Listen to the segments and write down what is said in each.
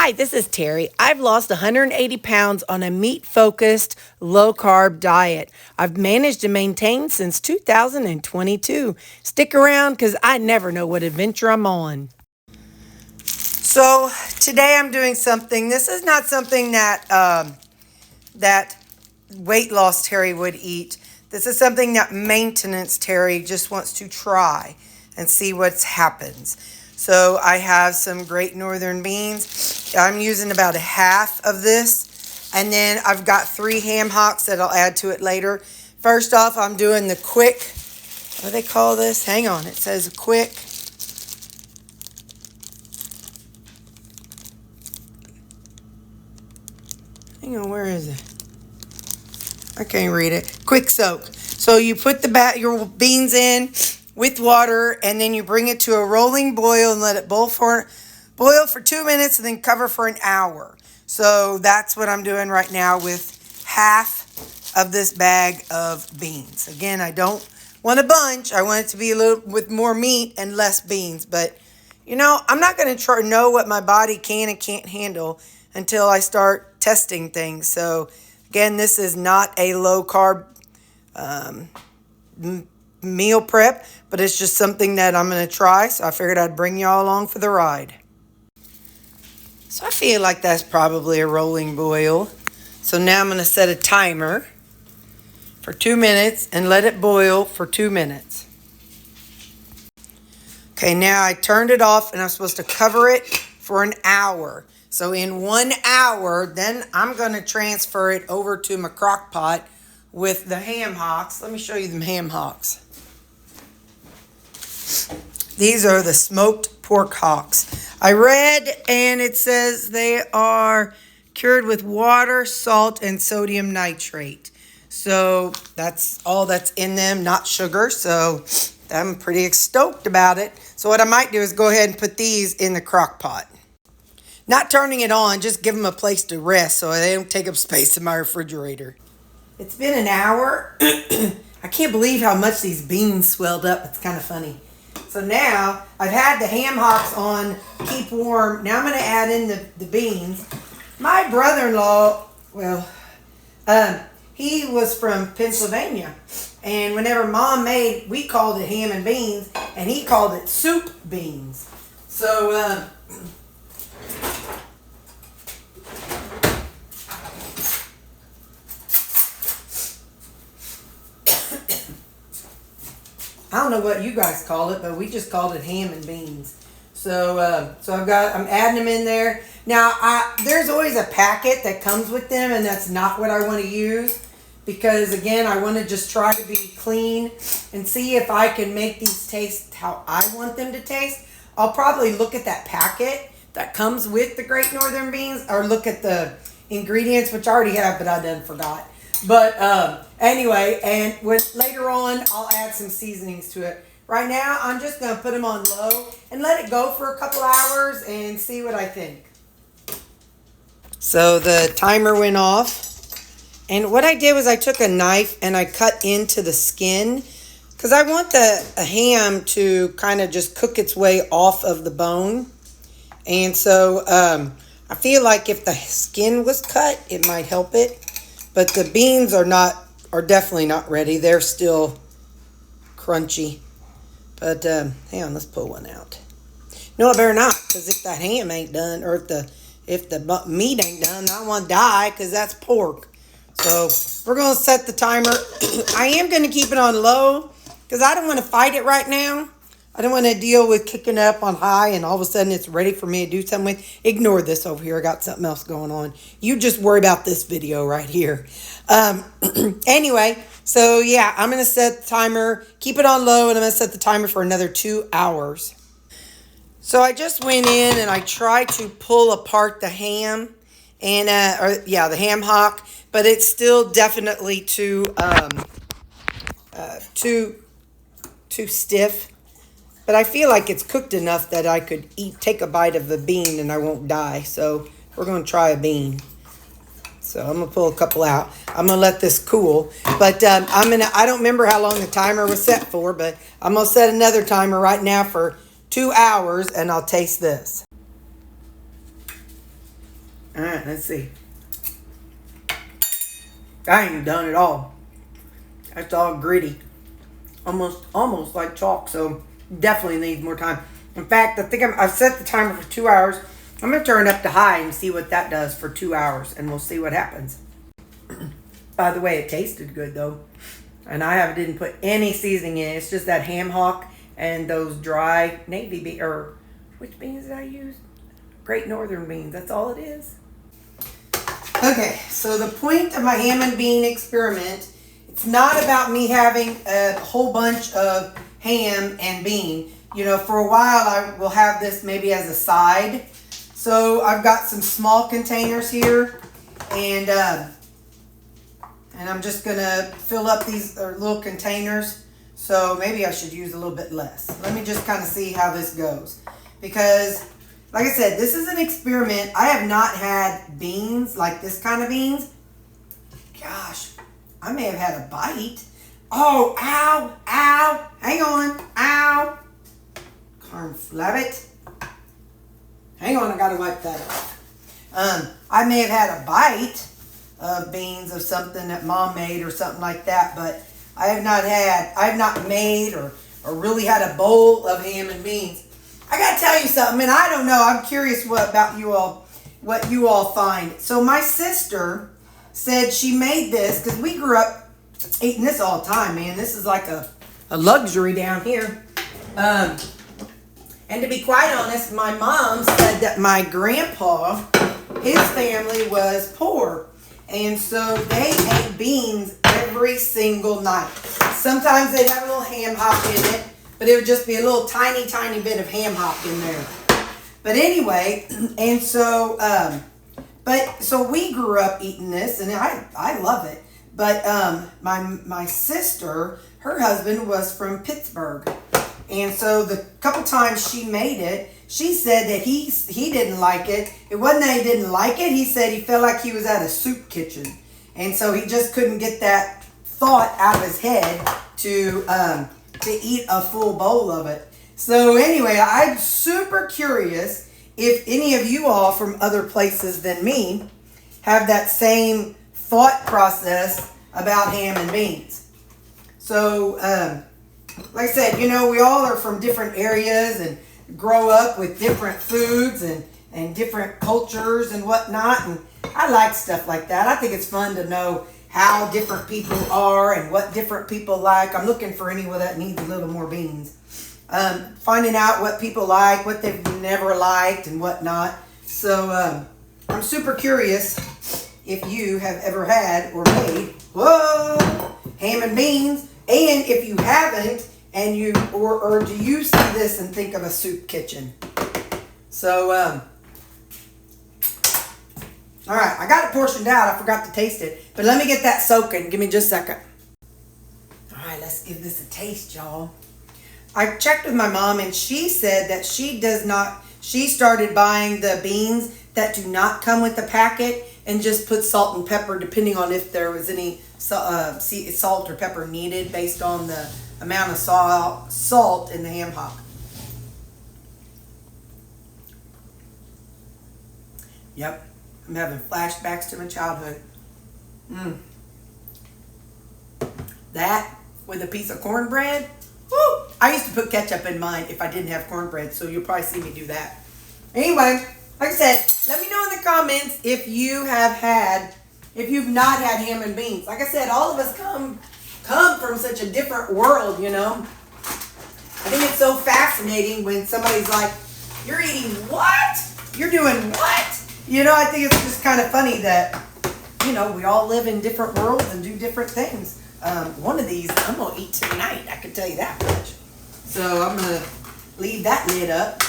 Hi, this is Terry. I've lost 180 pounds on a meat-focused, low-carb diet. I've managed to maintain since 2022. Stick around because I never know what adventure I'm on. So today I'm doing something. This is not something that weight loss Terry would eat. This is something that maintenance Terry just wants to try and see what happens. So I have some Great Northern beans. I'm using about a half of this. And then I've got 3 ham hocks that I'll add to it later. First off, I'm doing the quick, what do they call this? Hang on, it says quick. Hang on, where is it? I can't read it. Quick soak. So you put your beans in with water, and then you bring it to a rolling boil and let it boil for 2 minutes and then cover for an hour. So that's what I'm doing right now with half of this bag of beans. Again, I don't want a bunch. I want it to be a little with more meat and less beans. But, you know, I'm not going to know what my body can and can't handle until I start testing things. So, again, this is not a low-carb meal prep, but it's just something that I'm going to try, so I figured I'd bring y'all along for the ride. So I feel like that's probably a rolling boil. So now I'm going to set a timer for 2 minutes and let it boil for 2 minutes. Okay, now I turned it off and I'm supposed to cover it for an hour. So in 1 hour, then I'm going to transfer it over to my crock pot with the ham hocks. Let me show you the ham hocks. These are the smoked pork hocks. I read and it says they are cured with water, salt, and sodium nitrate. So that's all that's in them, not sugar. So I'm pretty stoked about it. So what I might do is go ahead and put these in the crock pot. Not turning it on, just give them a place to rest so they don't take up space in my refrigerator. It's been an hour. I can't believe how much these beans swelled up. It's kind of funny. So now I've had the ham hocks on keep warm. Now I'm going to add in the beans. My brother-in-law, he was from Pennsylvania. And whenever Mom made, we called it ham and beans, and he called it soup beans. So, I don't know what you guys call it, but we just called it ham and beans. So I'm adding them in there. Now, there's always a packet that comes with them, and that's not what I want to use. Because, again, I want to just try to be clean and see if I can make these taste how I want them to taste. I'll probably look at that packet that comes with the Great Northern beans, or look at the ingredients, which I already have, but I done forgot. But anyway, and later on, I'll add some seasonings to it. Right now, I'm just going to put them on low and let it go for a couple hours and see what I think. So the timer went off. And what I did was I took a knife and I cut into the skin because I want the ham to kind of just cook its way off of the bone. And so I feel like if the skin was cut, it might help it. But the beans are definitely not ready. They're still crunchy. But hang on, let's pull one out. No, I better not, because if the ham ain't done, or if the meat ain't done, I don't want to die, because that's pork. So we're going to set the timer. I am going to keep it on low, because I don't want to fight it right now. I don't want to deal with kicking up on high and all of a sudden it's ready for me to do something with. Ignore this over here. I got something else going on. You just worry about this video right here. Anyway, so yeah, I'm going to set the timer, keep it on low, and I'm going to set the timer for another 2 hours. So I just went in and I tried to pull apart the ham and the ham hock, but it's still definitely too stiff. But I feel like it's cooked enough that I could take a bite of the bean and I won't die. So we're going to try a bean. So I'm going to pull a couple out. I'm going to let this cool. But I don't remember how long the timer was set for, but I'm going to set another timer right now for 2 hours and I'll taste this. All right, let's see. I ain't done at all. That's all gritty. Almost like chalk, so definitely needs more time. In fact, I think I've set the timer for 2 hours. I'm going to turn it up to high and see what that does for 2 hours, and we'll see what happens. By the way, it tasted good, though. And didn't put any seasoning in it. It's just that ham hock and those dry navy beans, or which beans did I use? Great Northern beans. That's all it is. Okay, so the point of my ham and bean experiment, it's not about me having a whole bunch of ham and bean. You know, for a while I will have this maybe as a side. So I've got some small containers here, and I'm just gonna fill up these little containers. So maybe I should use a little bit less. Let me just kind of see how this goes, because like I said, this is an experiment. I have not had beans like this kind of beans. Gosh, I may have had a bite. Oh, ow, ow, hang on, ow. Cornflabbit. Hang on, I gotta wipe that off. I may have had a bite of beans of something that Mom made or something like that, but I have not made or really had a bowl of ham and beans. I gotta tell you something, and I don't know, I'm curious what you all find. So my sister said she made this, because we grew up eating this all the time, man. This is like a luxury down here. And to be quite honest, my mom said that my grandpa, his family was poor. And so they ate beans every single night. Sometimes they'd have a little ham hock in it, but it would just be a little tiny, tiny bit of ham hock in there. But anyway, and so, so we grew up eating this, and I love it. But my sister, her husband was from Pittsburgh. And so the couple times she made it, she said that he didn't like it. It wasn't that he didn't like it. He said he felt like he was at a soup kitchen. And so he just couldn't get that thought out of his head to eat a full bowl of it. So anyway, I'm super curious if any of you all from other places than me have that same thought process about ham and beans. So, like I said, you know, we all are from different areas and grow up with different foods and different cultures and whatnot. And I like stuff like that. I think it's fun to know how different people are and what different people like. I'm looking for anyone that needs a little more beans. Finding out what people like, what they've never liked and whatnot. So I'm super curious if you have ever had or made, ham and beans. And if you haven't, and or do you see this and think of a soup kitchen? So, all right, I got it portioned out. I forgot to taste it, but let me get that soaking. Give me just a second. All right, let's give this a taste, y'all. I checked with my mom, and she said that she started buying the beans that do not come with the packet and just put salt and pepper, depending on if there was any salt or pepper needed based on the amount of salt in the ham hock. Yep, I'm having flashbacks to my childhood. That with a piece of cornbread. Woo! I used to put ketchup in mine if I didn't have cornbread, so you'll probably see me do that. Anyway, like I said, let me know in the comments if you've not had ham and beans. Like I said, all of us come from such a different world, you know. I think it's so fascinating when somebody's like, you're eating what? You're doing what? You know, I think it's just kind of funny that, you know, we all live in different worlds and do different things. One of these I'm going to eat tonight, I can tell you that much. So I'm going to leave that lid up.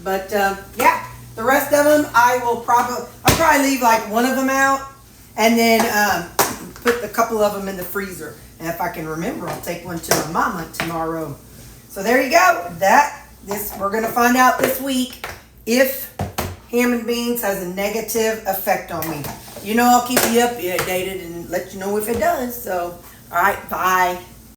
But, yeah, the rest of them, I'll probably leave like one of them out and then put a couple of them in the freezer. And if I can remember, I'll take one to my mama tomorrow. So there you go. We're going to find out this week if ham and beans has a negative effect on me. You know, I'll keep you updated and let you know if it does. So, all right, bye.